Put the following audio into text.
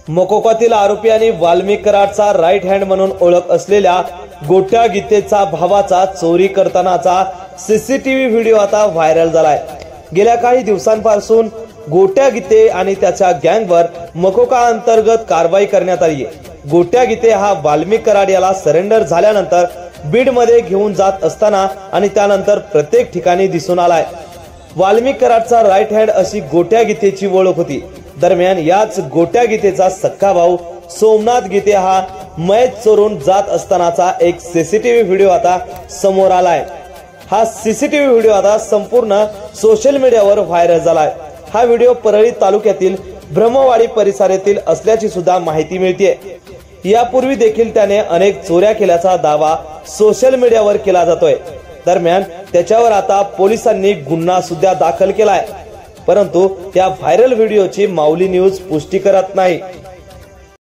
मकोकातील आरोपी आणि Valmik कराडचा right hand म्हणून ओळख असलेल्या गोट्या गीतेचा भावाचा चोरी करतानाचा सीसीटीव्ही व्हिडिओ आता व्हायरल झालाय। गेल्या काही दिवसांपासून गोट्या गीते आणि त्याच्या गँगवर मकोका अंतर्गत कारवाई करण्यात आली आहे। गोट्या गीते हा वाल्मिक कराड याला सरेंडर झाल्यानंतर बीड मध्ये घेऊन जात असताना आणि त्यानंतर प्रत्येक ठिकाणी दिसून आलाय। वाल्मिक कराडचा राईट हँड अशी गोट्या गीतेची ओळख होती। दरम्यान याच गोट्या गीतेचा सख्खा भाऊ सोमनाथ गीते हा मयत चोरून जात असतानाचा एक सीसीटीव्ही व्हिडिओ आता समोर आलाय। हा सीसीटीव्ही व्हिडिओ आता संपूर्ण सोशल मीडियावर व्हायरल झालाय। हा व्हिडिओ परळी तालुक्यातील ब्रह्मवाडी परिसरातील असल्याची सुद्धा माहिती मिळते। यापूर्वी देखील त्याने अनेक चोऱ्या केल्याचा दावा सोशल मीडियावर केला जातोय। दरम्यान त्याच्यावर आता पोलिसांनी गुन्हा सुद्धा दाखल केलाय, परंतु त्या व्हायरल व्हिडिओची माऊली न्यूज पुष्टी करत नाही।